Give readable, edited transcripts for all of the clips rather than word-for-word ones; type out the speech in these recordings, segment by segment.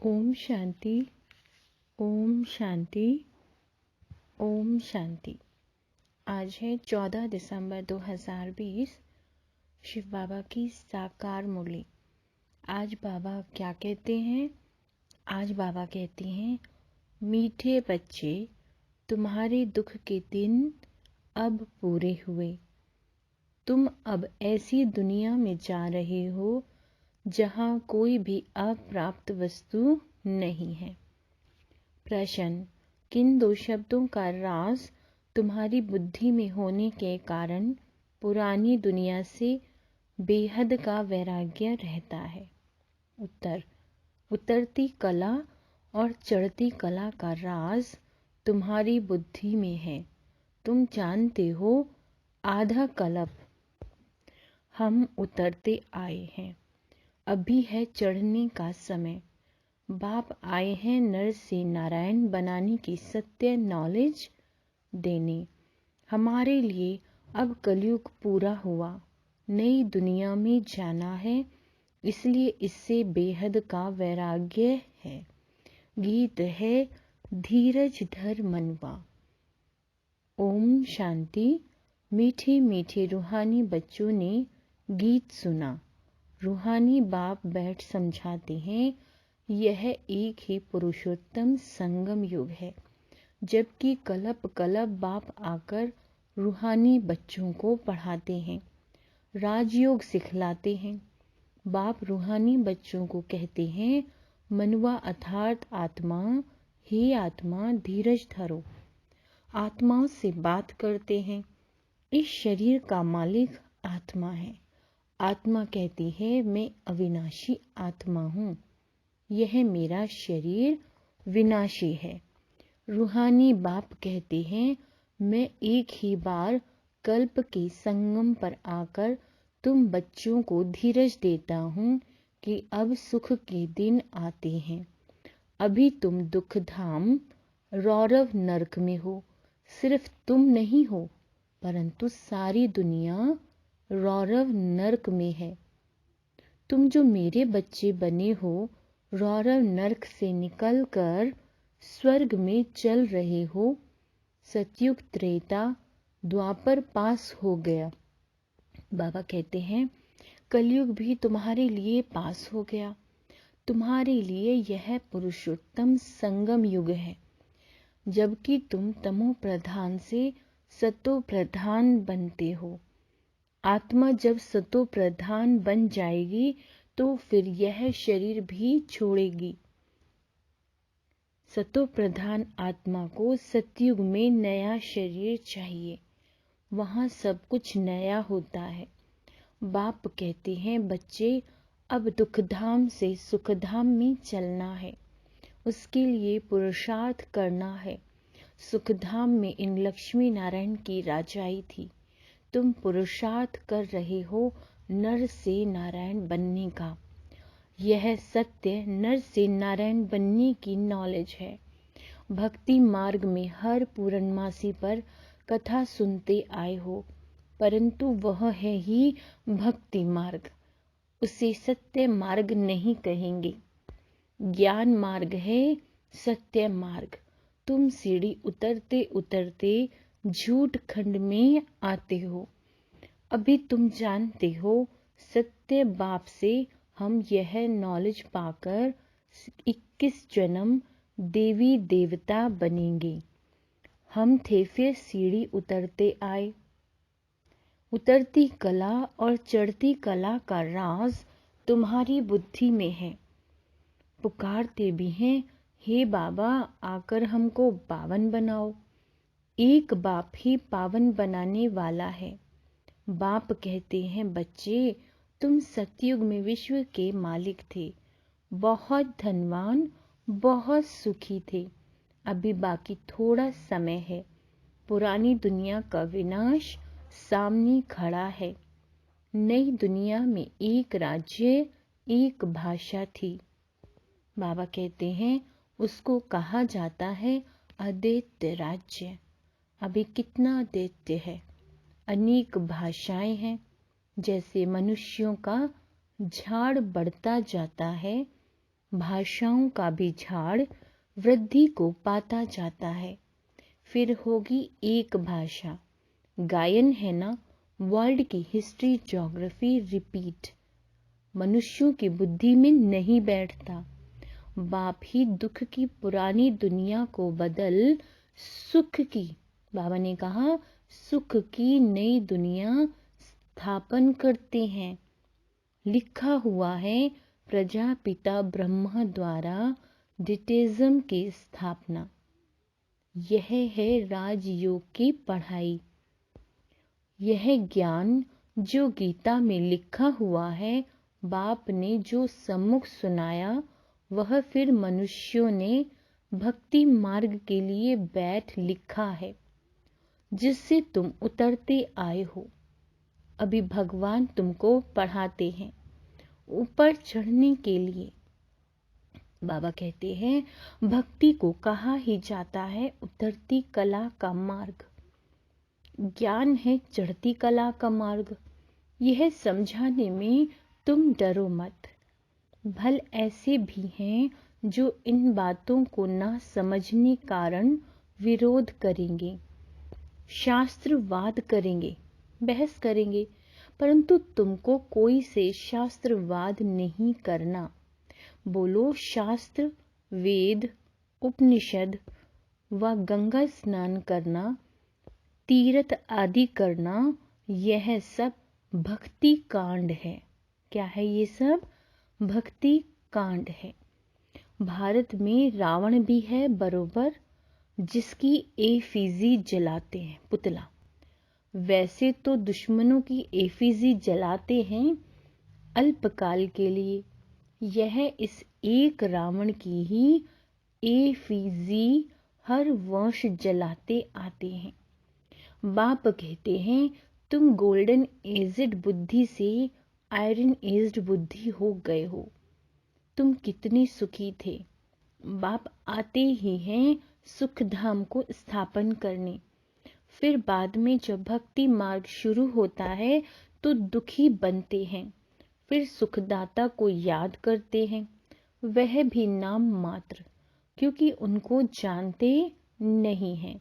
ओम शांति। ओम शांति। ओम शांति। आज है 14 दिसंबर 2020। शिव बाबा की साकार मुरली। आज बाबा क्या कहते हैं? आज बाबा कहते हैं, मीठे बच्चे, तुम्हारे दुख के दिन अब पूरे हुए। तुम अब ऐसी दुनिया में जा रहे हो जहाँ कोई भी अप्राप्त वस्तु नहीं है। प्रश्न: किन दो शब्दों का राज तुम्हारी बुद्धि में होने के कारण पुरानी दुनिया से बेहद का वैराग्य रहता है? उत्तर: उतरती कला और चढ़ती कला का राज तुम्हारी बुद्धि में है। तुम जानते हो, आधा कल्प हम उतरते आए हैं, अभी है चढ़ने का समय। बाप आए हैं नर से नारायण बनाने की सत्य नॉलेज देने। हमारे लिए अब कलयुग पूरा हुआ, नई दुनिया में जाना है, इसलिए इससे बेहद का वैराग्य है। गीत है, धीरज धर मनवा। ओम शांति। मीठे मीठे रूहानी बच्चों ने गीत सुना। रूहानी बाप बैठ समझाते हैं, यह एक ही पुरुषोत्तम संगम युग है, जबकि कल्प कल्प बाप आकर रूहानी बच्चों को पढ़ाते हैं, राजयोग सिखलाते हैं। बाप रूहानी बच्चों को कहते हैं, मनवा अर्थात आत्मा, हे आत्मा धीरज धरो। आत्माओं से बात करते हैं। इस शरीर का मालिक आत्मा है। आत्मा कहती है, मैं अविनाशी आत्मा हूँ, यह मेरा शरीर विनाशी है। रूहानी बाप कहते हैं, मैं एक ही बार कल्प के संगम पर आकर तुम बच्चों को धीरज देता हूँ कि अब सुख के दिन आते हैं। अभी तुम दुख धाम रौरव नरक में हो। सिर्फ तुम नहीं हो, परंतु सारी दुनिया रौरव नरक में है। तुम जो मेरे बच्चे बने हो, रौरव नरक से निकलकर स्वर्ग में चल रहे हो। सतयुग त्रेता द्वापर पास हो गया। बाबा कहते हैं, कलयुग भी तुम्हारे लिए पास हो गया। तुम्हारे लिए यह पुरुषोत्तम संगम युग है, जबकि तुम तमो प्रधान से सतो प्रधान बनते हो। आत्मा जब सतो प्रधान बन जाएगी तो फिर यह शरीर भी छोड़ेगी। सतो प्रधान आत्मा को सतयुग में नया शरीर चाहिए, वहाँ सब कुछ नया होता है। बाप कहते हैं, बच्चे, अब दुखधाम से सुखधाम में चलना है, उसके लिए पुरुषार्थ करना है। सुखधाम में इन लक्ष्मी नारायण की राजाई थी। तुम पुरुषार्थ कर रहे हो नर से नारायण बनने का। यह सत्य नर से नारायण बनने की नॉलेज है। भक्ति मार्ग में हर पूर्णमासी पर कथा सुनते आए हो, परंतु वह है ही भक्ति मार्ग, उसे सत्य मार्ग नहीं कहेंगे। ज्ञान मार्ग है सत्य मार्ग। तुम सीढ़ी उतरते उतरते झूठ खंड में आते हो। अभी तुम जानते हो, सत्य बाप से हम यह नॉलेज पाकर 21 जन्म देवी देवता बनेंगे। हम थे फिर सीढ़ी उतरते आए। उतरती कला और चढ़ती कला का राज तुम्हारी बुद्धि में है। पुकारते भी हैं, हे बाबा, आकर हमको पावन बनाओ। एक बाप ही पावन बनाने वाला है। बाप कहते हैं, बच्चे, तुम सतयुग में विश्व के मालिक थे, बहुत धनवान, बहुत सुखी थे। अभी बाकी थोड़ा समय है। पुरानी दुनिया का विनाश सामने खड़ा है। नई दुनिया में एक राज्य, एक भाषा थी। बाबा कहते हैं, उसको कहा जाता है अद्वैत राज्य। अभी कितना अद्वैत है, अनेक भाषाएं हैं। जैसे मनुष्यों का झाड़ बढ़ता जाता है, भाषाओं का भी झाड़ वृद्धि को पाता जाता है। फिर होगी एक भाषा। गायन है ना, वर्ल्ड की हिस्ट्री ज्योग्राफी रिपीट। मनुष्यों की बुद्धि में नहीं बैठता। बाप ही दुख की पुरानी दुनिया को बदल सुख की, बाबा ने कहा, सुख की नई दुनिया स्थापन करते हैं। लिखा हुआ है प्रजापिता ब्रह्मा द्वारा डिटेज्म की स्थापना। यह है राजयोग की पढ़ाई। यह ज्ञान जो गीता में लिखा हुआ है, बाप ने जो सम्मुख सुनाया, वह फिर मनुष्यों ने भक्ति मार्ग के लिए बैठ लिखा है, जिससे तुम उतरते आए हो। अभी भगवान तुमको पढ़ाते हैं ऊपर चढ़ने के लिए। बाबा कहते हैं, भक्ति को कहा ही जाता है उतरती कला का मार्ग। ज्ञान है चढ़ती कला का मार्ग। यह समझाने में तुम डरो मत। भल ऐसे भी हैं जो इन बातों को ना समझने कारण विरोध करेंगे, शास्त्रवाद करेंगे, बहस करेंगे, परंतु तुमको कोई से शास्त्रवाद नहीं करना। बोलो शास्त्र, वेद, उपनिषद व गंगा स्नान करना, तीर्थ आदि करना, यह सब भक्ति कांड है। क्या है ये सब? भक्ति कांड है। भारत में रावण भी है बरोबर, जिसकी एफिजी जलाते हैं, पुतला। वैसे तो दुश्मनों की एफिजी जलाते हैं अल्पकाल के लिए। यह इस एक रावण की ही एफिजी हर वर्ष जलाते आते हैं। बाप कहते हैं, तुम गोल्डन एज्ड बुद्धि से आयरन एज्ड बुद्धि हो गए हो। तुम कितने सुखी थे। बाप आते ही हैं सुख धाम को स्थापन करने। फिर बाद में जब भक्ति मार्ग शुरू होता है तो दुखी बनते हैं। फिर सुखदाता को याद करते हैं, वह भी नाम मात्र, क्योंकि उनको जानते नहीं हैं।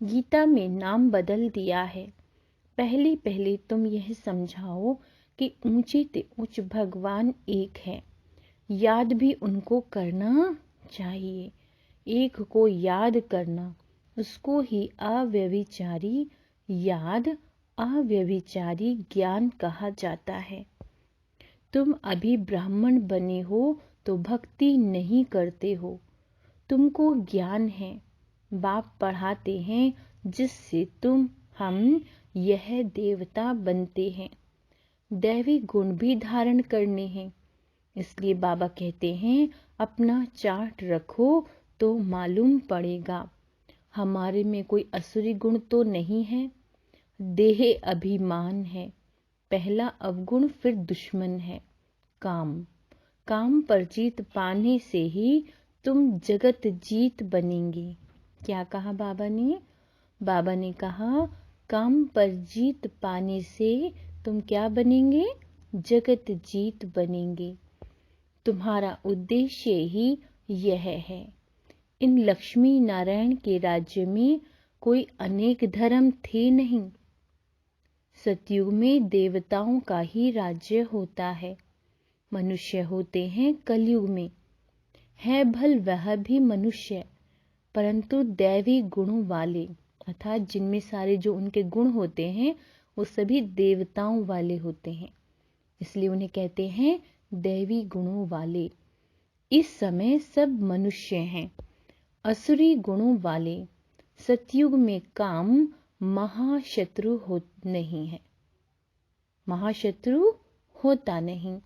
गीता में नाम बदल दिया है। पहले पहले तुम यह समझाओ कि ऊंचे ते ऊंच भगवान एक है। याद भी उनको करना चाहिए। एक को याद करना, उसको ही अव्यभिचारी याद, अव्यभिचारी ज्ञान कहा जाता है। तुम अभी ब्राह्मण बने हो तो भक्ति नहीं करते हो। तुमको ज्ञान है, बाप पढ़ाते हैं, जिससे हम यह देवता बनते हैं। दैवी गुण भी धारण करने हैं। इसलिए बाबा कहते हैं, अपना चार्ट रखो तो मालूम पड़ेगा। हमारे में कोई असुरी गुण तो नहीं है। देह अभिमान है, पहला अवगुण, फिर दुश्मन है काम। काम पर जीत पाने से ही तुम जगत जीत बनेंगे। क्या कहा बाबा ने? बाबा ने कहा, काम पर जीत पाने से तुम क्या बनेंगे? जगत जीत बनेंगे। तुम्हारा उद्देश्य ही यह है। इन लक्ष्मी नारायण के राज्य में कोई अनेक धर्म थे नहीं। सतयुग में देवताओं का ही राज्य होता है। मनुष्य होते हैं कलयुग में। है भल वह भी मनुष्य, परंतु दैवी गुणों वाले, अर्थात जिनमें सारे जो उनके गुण होते हैं वो सभी देवताओं वाले होते हैं। इसलिए उन्हें कहते हैं दैवी गुणों वाले। इस समय सब मनुष्य हैं असुरी गुणों वाले। सतयुग में काम महाशत्रु नहीं है, महाशत्रु होता नहीं।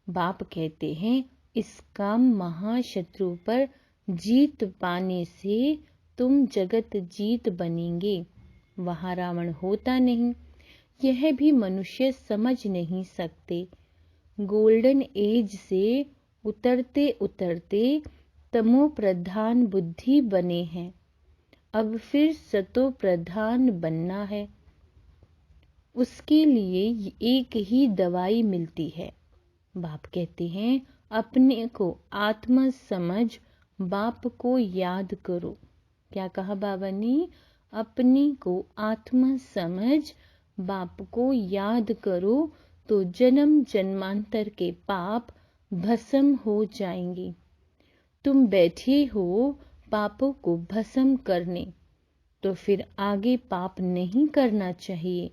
बाप कहते हैं, इस काम महाशत्रु पर जीत पाने से तुम जगत जीत बनेंगे। वहां रावण होता नहीं। यह भी मनुष्य समझ नहीं सकते। गोल्डन एज से उतरते उतरते तमो प्रधान बुद्धि बने हैं। अब फिर सतो प्रधान बनना है। उसके लिए एक ही दवाई मिलती है। बाप कहते हैं, अपने को आत्मा समझ बाप को याद करो। क्या कहा बाबा ने? अपने को आत्मा समझ बाप को याद करो तो जन्म जन्मांतर के पाप भस्म हो जाएंगे। तुम बैठे हो पापों को भस्म करने, तो फिर आगे पाप नहीं करना चाहिए,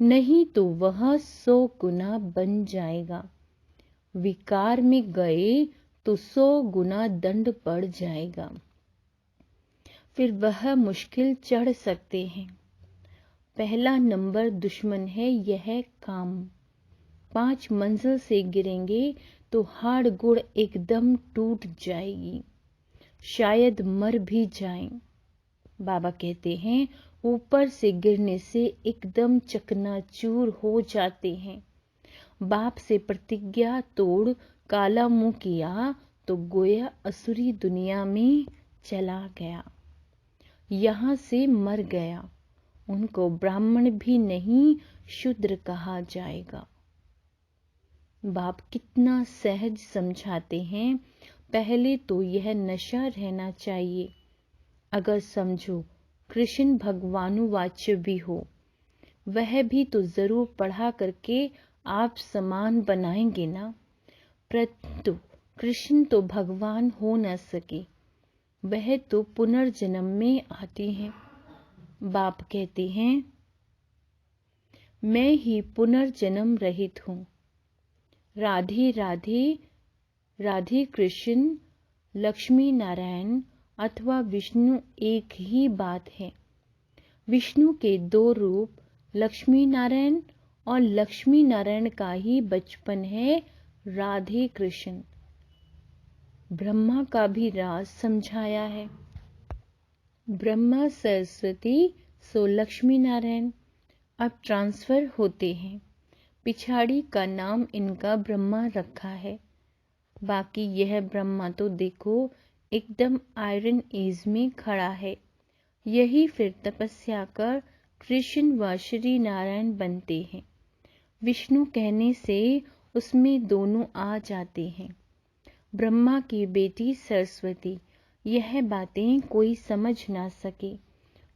नहीं तो वह 100 गुना बन जाएगा। विकार में गए तो 100 गुना दंड पड़ जाएगा, फिर वह मुश्किल चढ़ सकते हैं। पहला नंबर दुश्मन है यह काम। 5 मंजिल से गिरेंगे तो हाड़ गुड़ एकदम टूट जाएगी, शायद मर भी जाएं। बाबा कहते हैं ऊपर से गिरने से एकदम चकनाचूर हो जाते हैं। बाप से प्रतिज्ञा तोड़ काला मुंह किया तो गोया असुरी दुनिया में चला गया, यहाँ से मर गया। उनको ब्राह्मण भी नहीं शूद्र कहा जाएगा। बाप कितना सहज समझाते हैं। पहले तो यह नशा रहना चाहिए। अगर समझो कृष्ण भगवानुवाच्य भी हो, वह भी तो जरूर पढ़ा करके आप समान बनाएंगे ना। परंतु कृष्ण तो भगवान हो न सके, वह तो पुनर्जन्म में आते हैं। बाप कहते हैं मैं ही पुनर्जन्म रहित हूँ। राधे राधे, राधे कृष्ण, लक्ष्मी नारायण अथवा विष्णु एक ही बात है। विष्णु के 2 रूप लक्ष्मी नारायण और लक्ष्मी नारायण का ही बचपन है राधे कृष्ण। ब्रह्मा का भी राज समझाया है। ब्रह्मा सरस्वती सो लक्ष्मी नारायण अब ट्रांसफर होते हैं। पिछाड़ी का नाम इनका ब्रह्मा रखा है। बाकी यह ब्रह्मा तो देखो एकदम आयरन एज में खड़ा है। यही फिर तपस्या कर कृष्ण व श्री नारायण बनते हैं। विष्णु कहने से उसमें दोनों आ जाते हैं। ब्रह्मा की बेटी सरस्वती, यह बातें कोई समझ ना सके।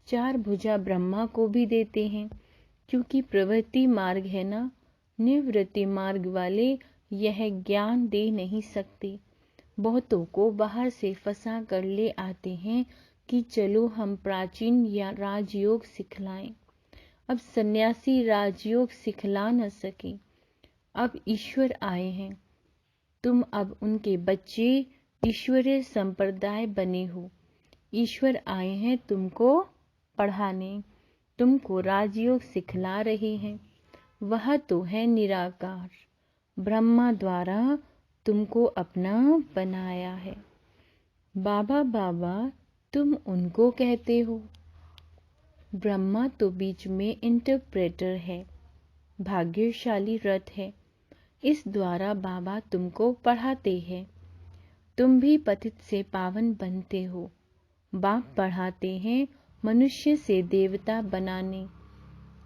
4 भुजा ब्रह्मा को भी देते हैं, क्योंकि प्रवृत्ति मार्ग है ना, निवृत्ति मार्ग वाले यह ज्ञान दे नहीं सकते। बहुतों को बाहर से फंसा कर ले आते हैं कि चलो हम प्राचीन या राजयोग सिखलाएं। अब सन्यासी राजयोग सिखला न सके। अब ईश्वर आए हैं, तुम अब उनके बच्चे ईश्वरीय संप्रदाय बने हो। ईश्वर आए हैं तुमको पढ़ाने, तुमको राजयोग सिखला रहे हैं। वह तो है निराकार, ब्रह्मा द्वारा तुमको अपना बनाया है। बाबा बाबा तुम उनको कहते हो। ब्रह्मा तो बीच में इंटरप्रेटर है, भाग्यशाली रथ है। इस द्वारा बाबा तुमको पढ़ाते हैं। तुम भी पतित से पावन बनते हो। बाप पढ़ाते हैं मनुष्य से देवता बनाने।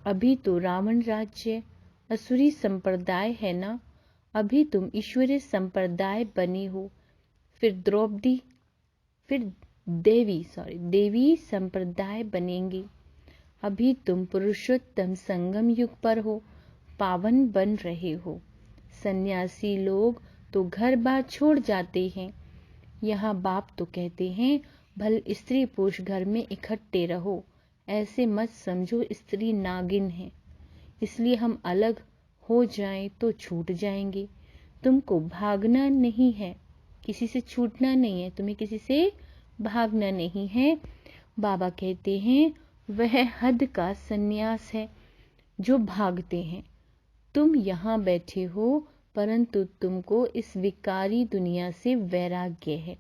अभी तो रावण राज्य असुरी संप्रदाय है ना, अभी तुम ईश्वरीय संप्रदाय बने हो। फिर द्रौपदी, फिर देवी संप्रदाय बनेंगे। अभी तुम पुरुषोत्तम संगम युग पर हो, पावन बन रहे हो। सन्यासी लोग तो घर बार छोड़ जाते हैं। यहाँ बाप तो कहते हैं भल स्त्री पुरुष घर में इकट्ठे रहो, ऐसे मत समझो स्त्री नागिन है, इसलिए हम अलग हो जाएं तो छूट जाएंगे। तुमको भागना नहीं है, किसी से छूटना नहीं है, तुम्हें किसी से भागना नहीं है। बाबा कहते हैं वह हद का सन्यास है जो भागते हैं। तुम यहाँ बैठे हो, परंतु तुमको इस विकारी दुनिया से वैराग्य है।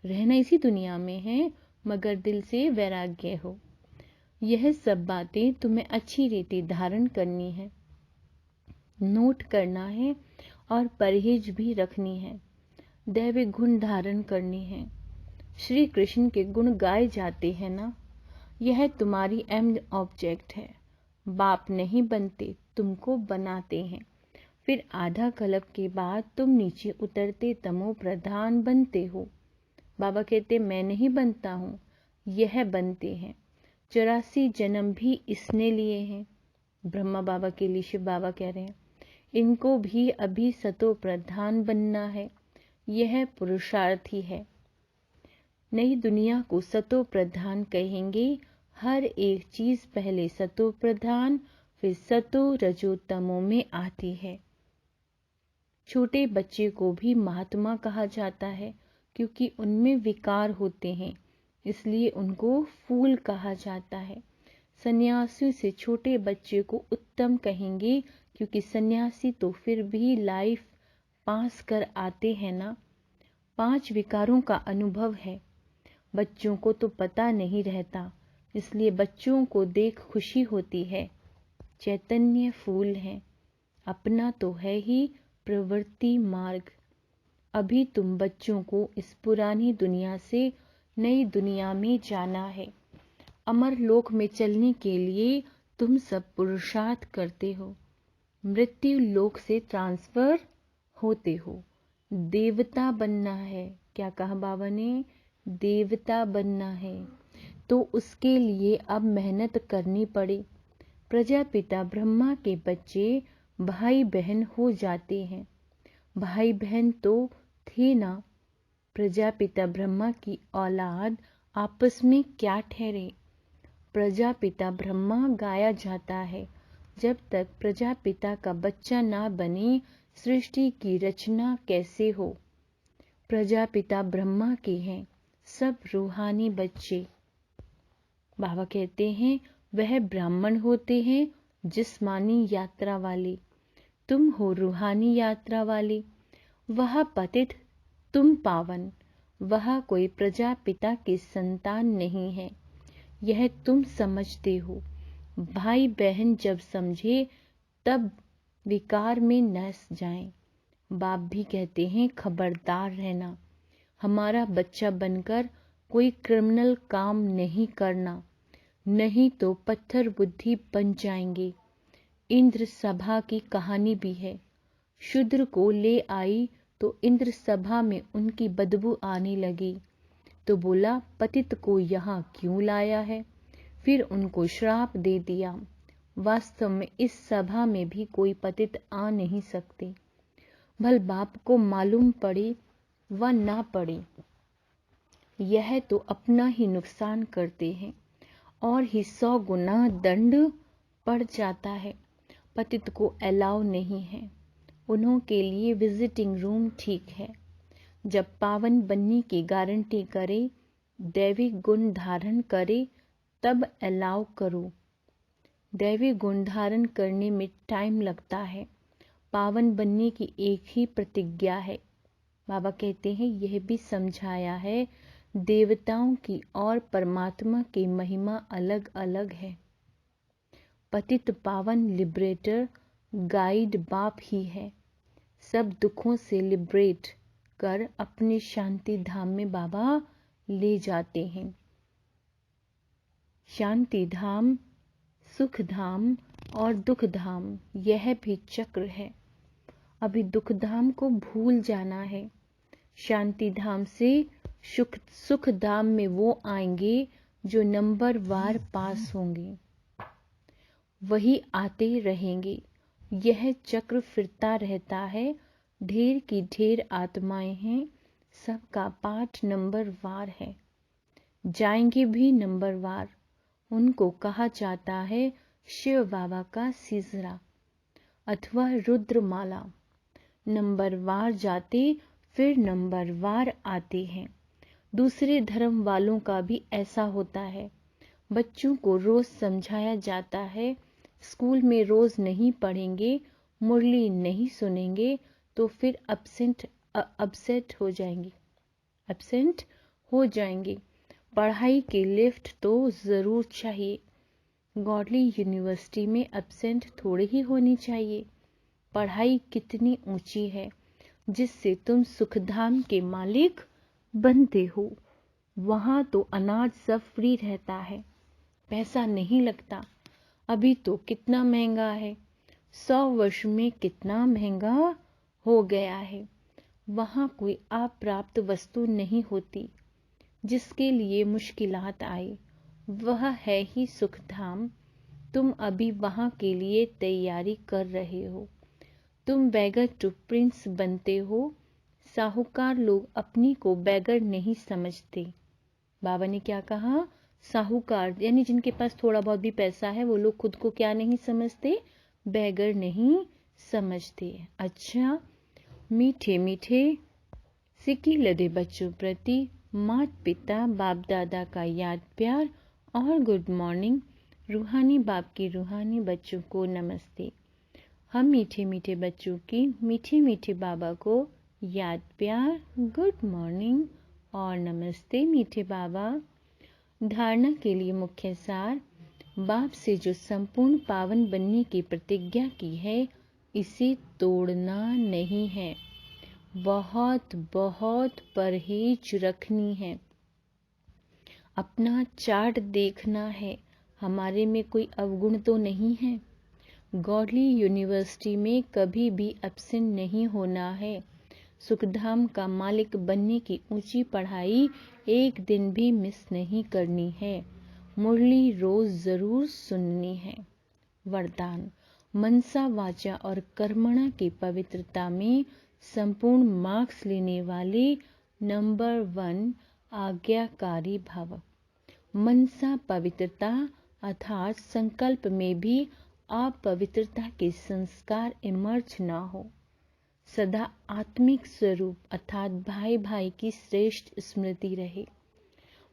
रहना इसी दुनिया में है, मगर दिल से वैराग्य हो। यह सब बातें तुम्हें अच्छी रीति धारण करनी है, नोट करना है और परहेज भी रखनी है। दैविक गुण धारण करनी है। श्री कृष्ण के गुण गाए जाते हैं ना, यह तुम्हारी एंड ऑब्जेक्ट है। बाप नहीं बनते, तुमको बनाते हैं। फिर आधा कल्प के बाद तुम नीचे उतरते तमो प्रधान बनते हो। बाबा कहते मैं नहीं बनता हूँ, यह बनते हैं। 84 जन्म भी इसने लिए हैं। ब्रह्मा बाबा के लिए शिव बाबा कह रहे हैं इनको भी अभी सतो प्रधान बनना है। यह पुरुषार्थ ही है। नई दुनिया को सतो प्रधान कहेंगे। हर एक चीज पहले सतो प्रधान फिर सतो रजो तमो में आती है। छोटे बच्चे को भी महात्मा कहा जाता है क्योंकि उनमें विकार होते हैं, इसलिए उनको फूल कहा जाता है। सन्यासियों से छोटे बच्चे को उत्तम कहेंगे क्योंकि सन्यासी तो फिर भी लाइफ पास कर आते हैं ना। 5 विकारों का अनुभव है। बच्चों को तो पता नहीं रहता, इसलिए बच्चों को देख खुशी होती है। चैतन्य फूल है, अपना तो है ही प्रवृत्ति मार्ग। अभी तुम बच्चों को इस पुरानी दुनिया से नई दुनिया में जाना है। अमर लोक में चलने के लिए तुम सब पुरुषार्थ करते हो। मृत्यु लोक से ट्रांसफर होते हो। देवता बनना है। क्या कहा बाबा ने? देवता बनना है, तो उसके लिए अब मेहनत करनी पड़े। प्रजापिता ब्रह्मा के बच्चे भाई बहन हो जाते हैं। भाई बहन तो थे ना। प्रजापिता ब्रह्मा की औलाद आपस में क्या ठहरे। प्रजापिता ब्रह्मा गाया जाता है। जब तक प्रजापिता का बच्चा ना बने, सृष्टि की रचना कैसे हो। प्रजापिता ब्रह्मा के हैं सब रूहानी बच्चे। बाबा कहते हैं वह ब्राह्मण होते हैं जिस्मानी यात्रा वाले, तुम हो रूहानी यात्रा वाले। वह पतित, तुम पावन। वह कोई प्रजापिता की संतान नहीं है, यह तुम समझते हो। भाई बहन जब समझे तब विकार में न जाएं। बाप भी कहते हैं खबरदार रहना, हमारा बच्चा बनकर कोई क्रिमिनल काम नहीं करना, नहीं तो पत्थर बुद्धि बन जाएंगे। इंद्र सभा की कहानी भी है। शूद्र को ले आई तो इंद्र सभा में उनकी बदबू आने लगी, तो बोला पतित को यहाँ क्यों लाया है। फिर उनको श्राप दे दिया। वास्तव में इस सभा में भी कोई पतित आ नहीं सकते। भल बाप को मालूम पड़े व ना पड़े, यह तो अपना ही नुकसान करते हैं और ही 100 गुना दंड पड़ जाता है। पतित को अलाउ नहीं है, उन्हों के लिए विजिटिंग रूम ठीक है। जब पावन बनने की गारंटी करे, दैवी गुण धारण करे, तब अलाउ करो। दैवी गुण धारण करने में टाइम लगता है। पावन बनने की एक ही प्रतिज्ञा है। बाबा कहते हैं यह भी समझाया है देवताओं की और परमात्मा की महिमा अलग अलग है। पतित पावन लिबरेटर गाइड बाप ही है। सब दुखों से लिबरेट कर अपने शांति धाम में बाबा ले जाते हैं। शांति धाम, सुख धाम और दुख धाम, यह भी चक्र है। अभी दुख धाम को भूल जाना है। शांति धाम से सुख धाम में वो आएंगे जो नंबर वार पास होंगे, वही आते रहेंगे। यह चक्र फिरता रहता है। ढेर की ढेर आत्माएं हैं, सबका पाठ नंबर वार है, जाएंगे भी नंबर वार। उनको कहा जाता है शिव बाबा का सीजरा अथवा रुद्रमाला। नंबर वार जाते फिर नंबर वार आते हैं। दूसरे धर्म वालों का भी ऐसा होता है। बच्चों को रोज समझाया जाता है, स्कूल में रोज नहीं पढ़ेंगे, मुरली नहीं सुनेंगे तो फिर अपसेट हो जाएंगे। पढ़ाई के लिफ्ट तो जरूर चाहिए। गॉडली यूनिवर्सिटी में एब्सेंट थोड़ी ही होनी चाहिए। पढ़ाई कितनी ऊंची है जिससे तुम सुखधाम के मालिक बनते हो। वहां तो अनाज सब फ्री रहता है, पैसा नहीं लगता। अभी तो कितना महंगा है। 100 वर्ष में कितना महंगा हो गया है। वहाँ कोई अप्राप्त वस्तु नहीं होती जिसके लिए मुश्किलात आए। वह है ही सुखधाम। तुम अभी वहाँ के लिए तैयारी कर रहे हो। तुम बैगर टू प्रिंस बनते हो। साहूकार लोग अपनी को बैगर नहीं समझते। बाबा ने क्या कहा? साहूकार यानी जिनके पास थोड़ा बहुत भी पैसा है वो लोग खुद को क्या नहीं समझते? बैगर नहीं समझते। अच्छा, मीठे मीठे सिक्की लदे बच्चों प्रति माता पिता बाप दादा का याद प्यार और गुड मॉर्निंग। रूहानी बाप की रूहानी बच्चों को नमस्ते। हम मीठे मीठे बच्चों की मीठे मीठे बाबा को याद प्यार, गुड मॉर्निंग और नमस्ते मीठे बाबा। धारणा के लिए मुख्य सार। बाप से जो संपूर्ण पावन बनने की प्रतिज्ञा की है, इसे तोड़ना नहीं है। बहुत बहुत परहेज रखनी है। अपना चार्ट देखना है, हमारे में कोई अवगुण तो नहीं है। गॉडली यूनिवर्सिटी में कभी भी एब्सेंट नहीं होना है। सुखधाम का मालिक बनने की ऊंची पढ़ाई एक दिन भी मिस नहीं करनी है। मुरली रोज जरूर सुननी है। वरदान। मनसा वाचा और कर्मणा की पवित्रता में संपूर्ण मार्क्स लेने वाले नंबर 1 आज्ञाकारी भव। मनसा पवित्रता अर्थात संकल्प में भी अपवित्रता के संस्कार इमर्ज न हो। सदा आत्मिक स्वरूप अर्थात भाई भाई की श्रेष्ठ स्मृति रहे।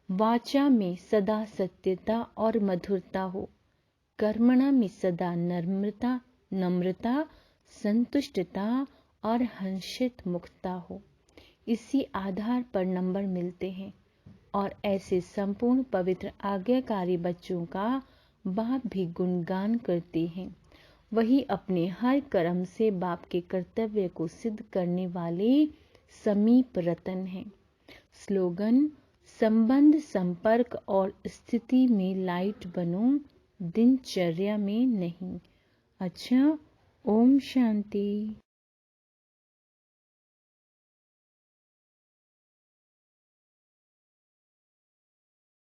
वाचा में सदा सत्यता और मधुरता हो। कर्मणा में सदा नम्रता, संतुष्टता और हर्षित मुक्तता हो। इसी आधार पर नंबर मिलते हैं और ऐसे संपूर्ण पवित्र आज्ञाकारी बच्चों का बाप भी गुणगान करते हैं। वही अपने हर कर्म से बाप के कर्तव्य को सिद्ध करने वाले समीप रतन हैं। स्लोगन। संबंध, संपर्क और स्थिति में लाइट बनो, दिनचर्या में नहीं। अच्छा, ओम शांति।